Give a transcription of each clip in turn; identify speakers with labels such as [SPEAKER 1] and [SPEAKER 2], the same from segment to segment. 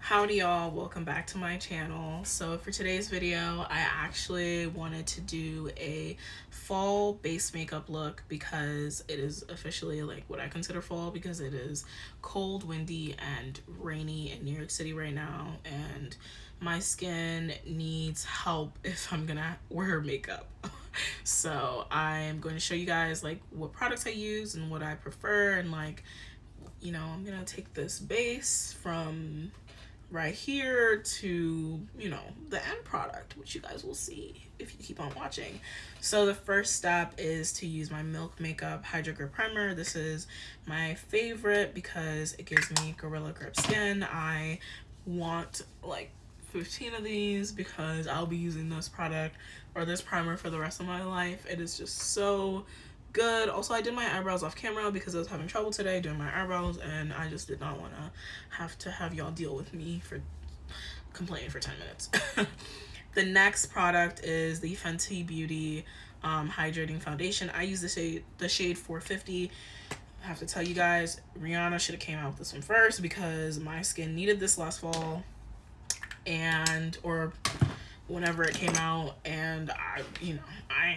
[SPEAKER 1] Howdy y'all, welcome back to my channel. So for today's video, I actually wanted to do a fall base makeup look because it is officially like what I consider fall because it is cold, windy, and rainy in New York City right now, and my skin needs help if I'm gonna wear makeup. So I'm going to show you guys like what products I use and what I prefer, and like, you know, I'm gonna take this base from right here to, you know, the end product, which you guys will see if you keep on watching. So the first step is to use my Milk Makeup Hydrogrip primer. This is my favorite because it gives me gorilla grip skin. I want like 15 of these because I'll be using this product or this primer for the rest of my life. It is just so good. Also, I did my eyebrows off camera because I was having trouble today doing my eyebrows, and I just did not want to have y'all deal with me for complaining for 10 minutes. The next product is the Fenty Beauty hydrating foundation. I use the shade 450. I have to tell you guys, Rihanna should have came out with this one first because my skin needed this last fall, and or whenever it came out, and I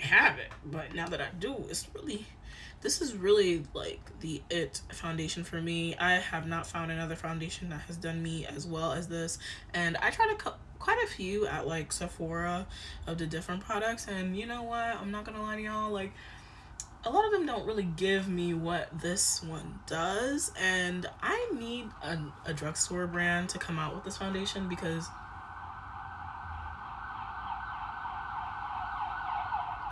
[SPEAKER 1] have it, but now that I do, this is really like the it foundation for me. I have not found another foundation that has done me as well as this, and I tried quite a few at like Sephora of the different products, and you know what, I'm not gonna lie to y'all, like a lot of them don't really give me what this one does, and I need a drugstore brand to come out with this foundation because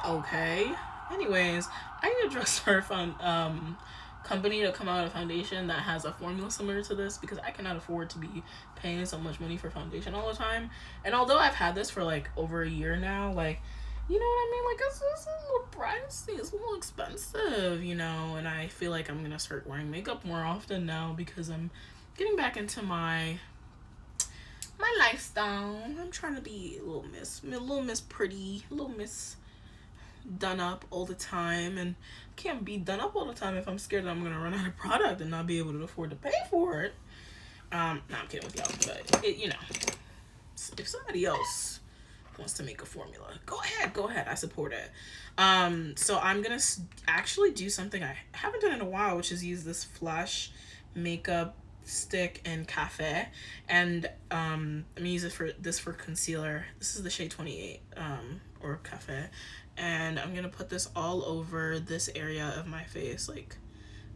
[SPEAKER 1] okay. Anyways, I need a drugstore company to come out with a foundation that has a formula similar to this because I cannot afford to be paying so much money for foundation all the time. And although I've had this for like over a year now, like, you know what I mean? Like it's a little pricey, it's a little expensive, you know, and I feel like I'm gonna start wearing makeup more often now because I'm getting back into my lifestyle. I'm trying to be a little miss pretty, a little miss done up all the time, and can't be done up all the time if I'm scared that I'm gonna run out of product and not be able to afford to pay for it. No, I'm kidding with y'all, but it, you know, if somebody else wants to make a formula, go ahead, I support it. So I'm gonna actually do something I haven't done in a while, which is use this Flash makeup stick in Cafe, and I'm gonna use it for concealer. This is the shade 28 or Cafe, and I'm gonna put this all over this area of my face, like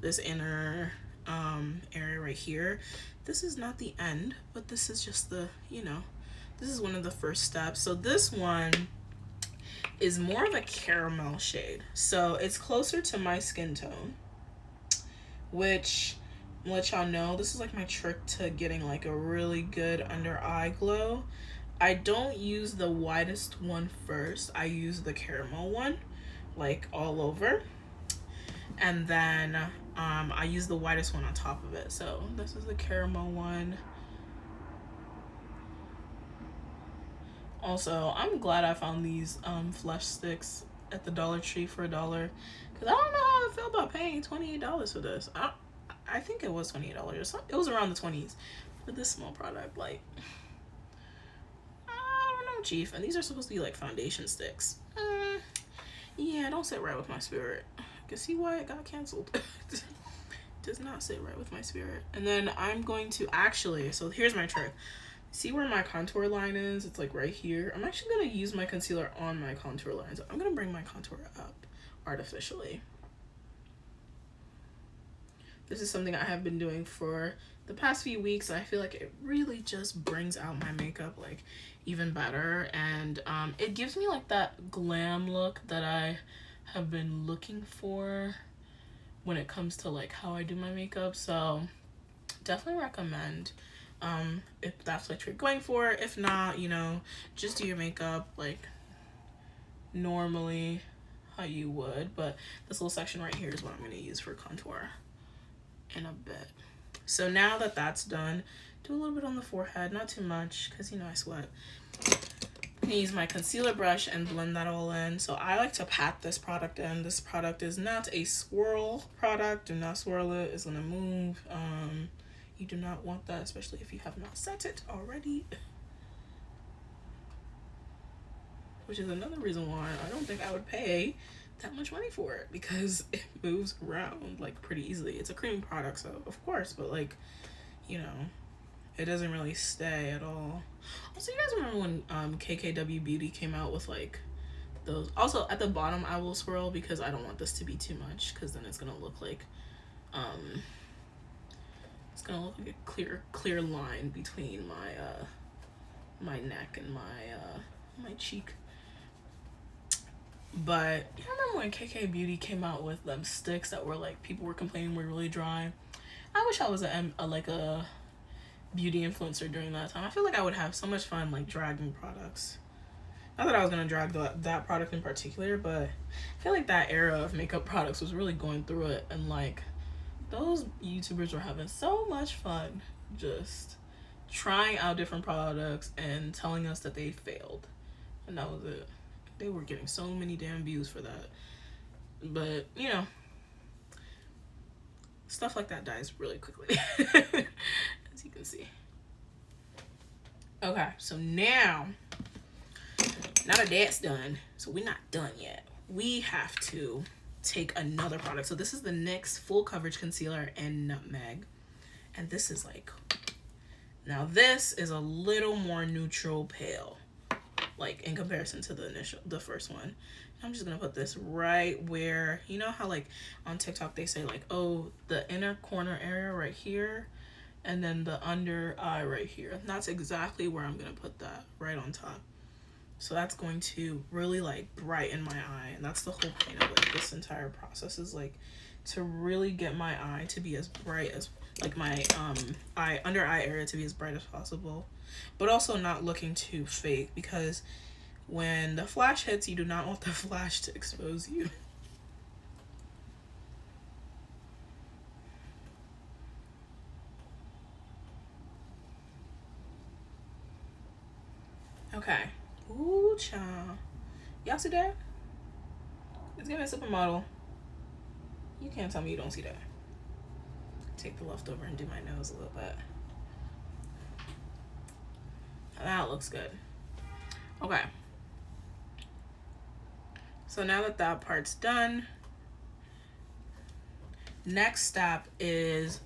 [SPEAKER 1] this inner area right here. This is not the end, but this is just the, you know, this is one of the first steps. So this one is more of a caramel shade, so it's closer to my skin tone, which I'll let y'all know, this is like my trick to getting like a really good under eye glow. I don't use the widest one first. I use the caramel one, like all over. And then I use the widest one on top of it. So this is the caramel one. Also, I'm glad I found these flesh sticks at the Dollar Tree for $1, because I don't know how I feel about paying $28 for this. I think it was $28. It was around the 20s for this small product. Like, I don't know, chief. And these are supposed to be like foundation sticks. Yeah, don't sit right with my spirit. I can see why it got canceled. Does not sit right with my spirit. And then I'm going to actually, so here's my trick. See where my contour line is? It's like right here. I'm actually going to use my concealer on my contour line. So I'm going to bring my contour up artificially. This is something I have been doing for the past few weeks. I feel like it really just brings out my makeup like even better, and it gives me like that glam look that I have been looking for when it comes to like how I do my makeup. So definitely recommend if that's what you're going for. If not, you know, just do your makeup like normally how you would, but this little section right here is what I'm going to use for contour in a bit. So now that that's done, do a little bit on the forehead, not too much because, you know, I sweat. I'm gonna use my concealer brush and blend that all in. So I like to pat this product in. This product is not a swirl product. Do not swirl it. It's gonna move. You do not want that, especially if you have not set it already. Which is another reason why I don't think I would pay that much money for it, because it moves around like pretty easily. It's a cream product, so of course, but like, you know, it doesn't really stay at all. Also, you guys remember when KKW Beauty came out with like those? Also, at the bottom I will swirl because I don't want this to be too much, because then it's gonna look like it's gonna look like a clear line between my neck and my cheek. But you remember when KK Beauty came out with them sticks that were like, people were complaining were really dry? I wish I was a beauty influencer during that time. I feel like I would have so much fun like dragging products. Not that I was gonna drag that product in particular, but I feel like that era of makeup products was really going through it, and like those YouTubers were having so much fun just trying out different products and telling us that they failed, and that was it. They were getting so many damn views for that. But, you know, stuff like that dies really quickly, as you can see. Okay, so now that that's done, so we're not done yet. We have to take another product. So this is the NYX Full Coverage Concealer in Nutmeg. And this is like, now this is a little more neutral pale, like in comparison to the first one. I'm just gonna put this right where, you know how like on TikTok they say like, oh, the inner corner area right here, and then the under eye right here. That's exactly where I'm gonna put that, right on top. So that's going to really like brighten my eye, and that's the whole point of like this entire process, is like to really get my eye to be as bright as, like my under eye area to be as bright as possible, but also not looking too fake, because when the flash hits, you do not want the flash to expose you. Okay. Ooh, child. Y'all see that? It's giving a supermodel. You can't tell me you don't see that. Take the leftover and do my nose a little bit. That looks good. Okay. So now that that part's done, next step is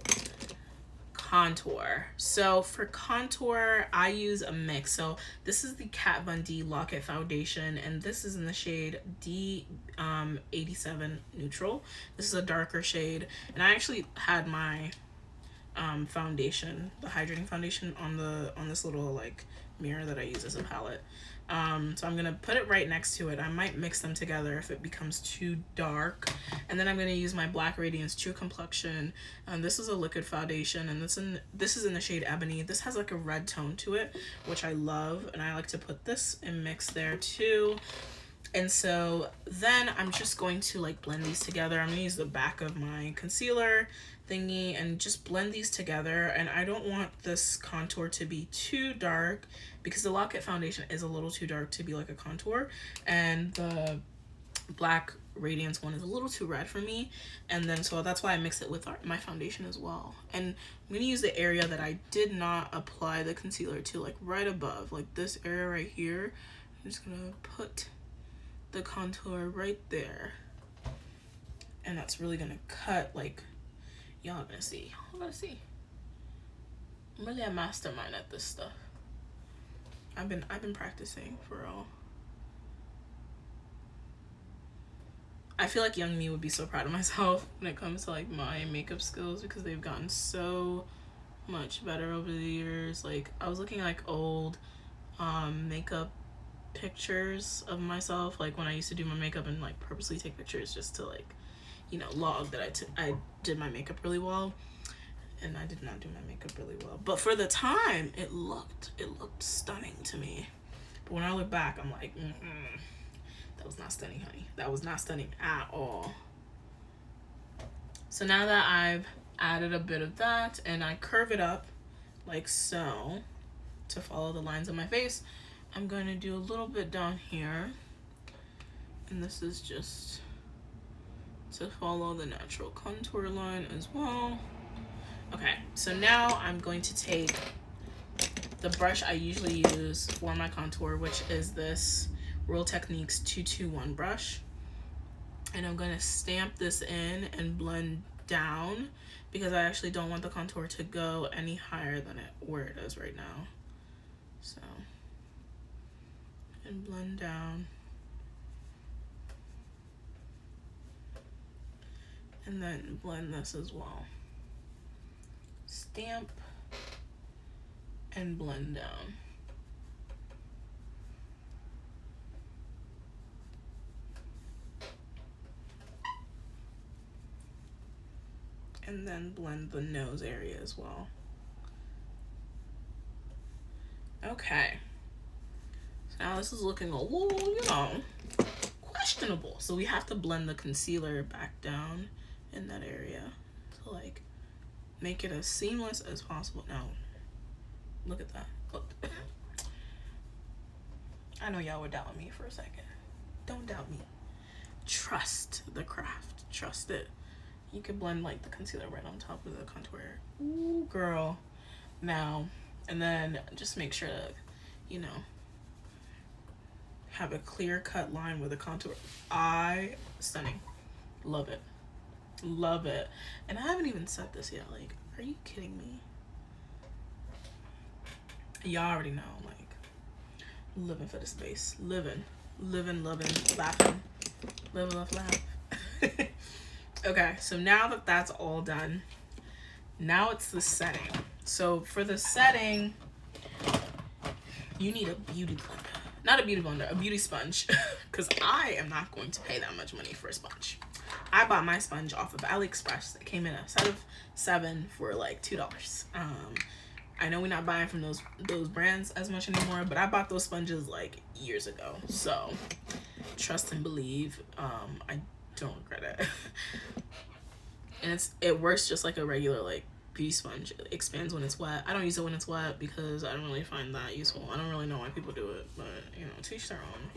[SPEAKER 1] contour. So for contour, I use a mix. So this is the Kat Von D Lock-It Foundation, and this is in the shade D87 Neutral. This is a darker shade, and I actually had my foundation, the hydrating foundation, on this little like mirror that I use as a palette. So I'm gonna put it right next to it. I might mix them together if it becomes too dark, and then I'm gonna use my black Radiance True Complexion. This is a liquid foundation, and this is in the shade Ebony. This has like a red tone to it, which I love, and I like to put this and mix there too. And so then I'm just going to like blend these together. I'm gonna use the back of my concealer thingy and just blend these together. And I don't want this contour to be too dark, because the Lock-It foundation is a little too dark to be like a contour, and the black Radiance one is a little too red for me. And then so that's why I mix it with my foundation as well. And I'm gonna use the area that I did not apply the concealer to, like right above, like this area right here. I'm just gonna put the contour right there, and that's really gonna cut, like, y'all gonna see. I'm really a mastermind at this stuff. I've been practicing for real. I feel like young me would be so proud of myself when it comes to like my makeup skills, because they've gotten so much better over the years. Like I was looking at like old makeup pictures of myself, like when I used to do my makeup, and like purposely take pictures just to like, you know, log that I did my makeup really well. And I did not do my makeup really well, but for the time it looked stunning to me. But when I look back, I'm like, that was not stunning, honey. That was not stunning at all. So now that I've added a bit of that, and I curve it up like so to follow the lines of my face, I'm going to do a little bit down here, and this is just to follow the natural contour line as well. Okay, so now I'm going to take the brush I usually use for my contour, which is this Real Techniques 221 brush. And I'm going to stamp this in and blend down because I actually don't want the contour to go any higher than where it is right now. So, and blend down. And then blend this as well. Stamp and blend down. And then blend the nose area as well. Okay. So now this is looking a little, you know, questionable. So we have to blend the concealer back down in that area to like make it as seamless as possible. Now, look at that. Look. I know y'all were doubting me for a second. Don't doubt me. Trust the craft. Trust it. You can blend like the concealer right on top of the contour. Ooh, girl. Now, and then just make sure to, you know, have a clear cut line with a contour. Stunning. Love it. Love it. And I haven't even said this yet. Like, are you kidding me? Y'all already know, like, living for the space. Living, loving, laughing. Live, laugh, laugh. Okay, so now that that's all done, now it's the setting. So for the setting, you need a beauty blender. Not a beauty blender, a beauty sponge. Because I am not going to pay that much money for a sponge. I bought my sponge off of AliExpress. It came in a set of 7 for like $2. I know we're not buying from those brands as much anymore, but I bought those sponges like years ago. So trust and believe. I don't regret it. And it works just like a regular like beauty sponge. It expands when it's wet. I don't use it when it's wet because I don't really find that useful. I don't really know why people do it, but you know, to each their own.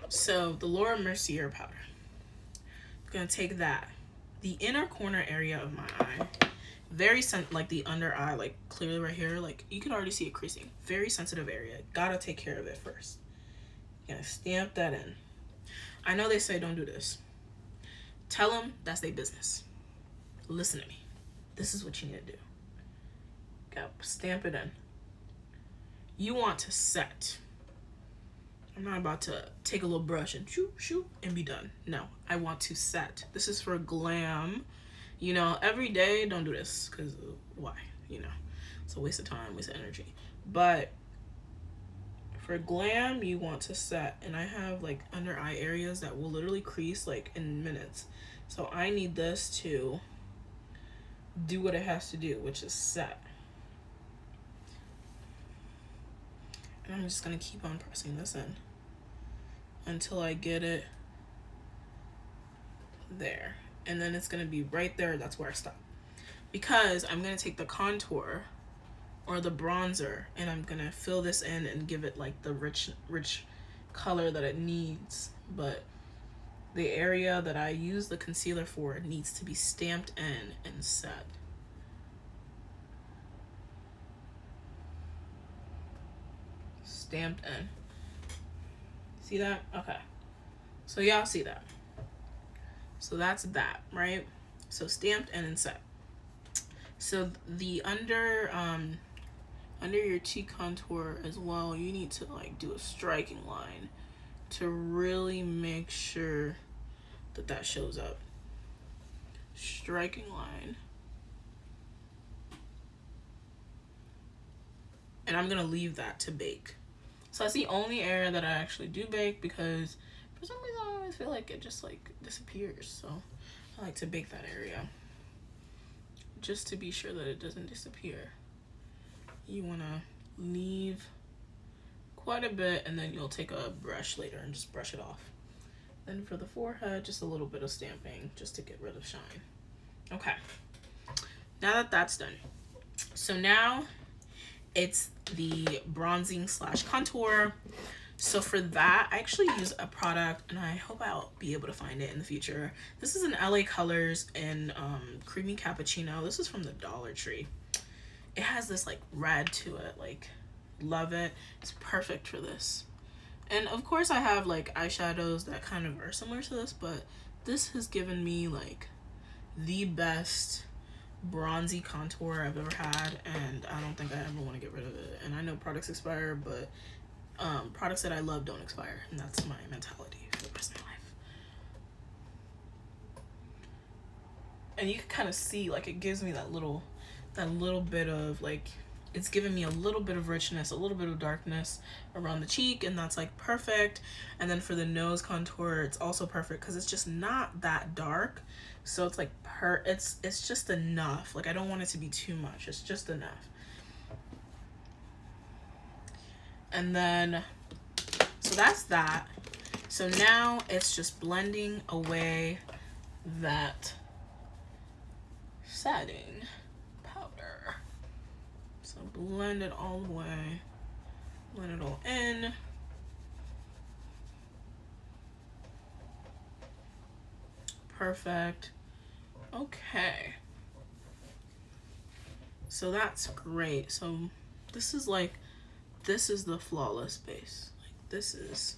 [SPEAKER 1] So the Laura Mercier powder. I'm gonna take that, the inner corner area of my eye, very like the under eye, like clearly right here, like you can already see it creasing. Very sensitive area. Gotta take care of it first. Gonna stamp that in. I know they say don't do this. Tell them that's their business. Listen to me. This is what you need to do. Gotta stamp it in. You want to set. I'm not about to take a little brush and shoot, shoot, and be done. No, I want to set. This is for glam. You know, every day, don't do this, because why? You know, it's a waste of time, waste of energy. But for glam, you want to set. And I have like under eye areas that will literally crease like in minutes. So I need this to do what it has to do, which is set. And I'm just gonna keep on pressing this in until I get it there. And then it's gonna be right there, that's where I stop. Because I'm gonna take the contour or the bronzer and I'm gonna fill this in and give it like the rich color that it needs. But the area that I use the concealer for needs to be stamped in and set. Stamped in. See that? Okay. So y'all see that. So that's that, right? So stamped in and set. So the under your cheek contour as well, you need to like do a striking line to really make sure that that shows up. Striking line. And I'm gonna leave that to bake. So that's the only area that I actually do bake because for some reason I always feel like it just like disappears. So I like to bake that area just to be sure that it doesn't disappear. You wanna leave quite a bit and then you'll take a brush later and just brush it off. Then for the forehead, just a little bit of stamping just to get rid of shine. Okay, now that that's done. So now it's the bronzing slash contour. So for that, I actually use a product, and I hope I'll be able to find it in the future. This is an LA Colors in Creamy Cappuccino. This is from the Dollar Tree. It has this like red to it, like love it. It's perfect for this. And of course I have like eyeshadows that kind of are similar to this, but this has given me like the best bronzy contour I've ever had, and I don't think I ever want to get rid of it. And I know products expire, but products that I love don't expire, and that's my mentality for the rest of my life. And you can kind of see like it gives me that little bit of like, it's giving me a little bit of richness, a little bit of darkness around the cheek, and that's like perfect. And then for the nose contour, it's also perfect because it's just not that dark, so it's like it's just enough. Like I don't want it to be too much, it's just enough. And then so that's that. So now it's just blending away that setting powder. So blend it all the way, blend it all in. Perfect. Okay. So that's great. So this is the flawless base. Like this is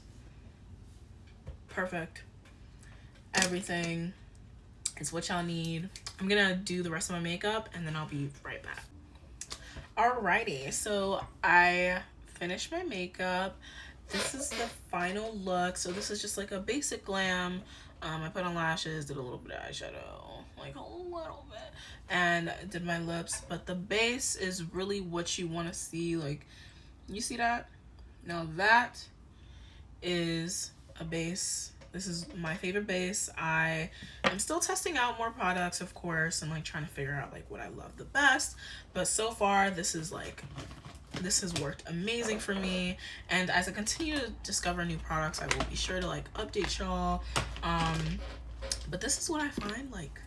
[SPEAKER 1] perfect. Everything is what y'all need. I'm gonna do the rest of my makeup and then I'll be right back. Alrighty, so I finished my makeup. This is the final look. So this is just like a basic glam. I put on lashes, did a little bit of eyeshadow, like a little bit, and did my lips. But the base is really what you want to see. Like, you see that? Now that is a base. This is my favorite base. I am still testing out more products, of course, and like trying to figure out like what I love the best. But so far, this has worked amazing for me. And as I continue to discover new products, I will be sure to like update y'all. But this is what I find like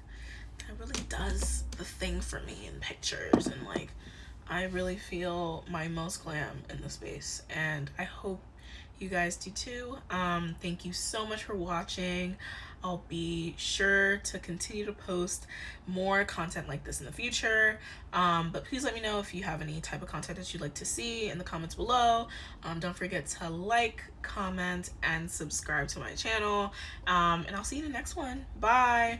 [SPEAKER 1] that really does the thing for me in pictures, and like I really feel my most glam in the space, and I hope you guys do too. Thank you so much for watching. I'll be sure to continue to post more content like this in the future. But please let me know if you have any type of content that you'd like to see in the comments below. Don't forget to like, comment, and subscribe to my channel. And I'll see you in the next one. Bye.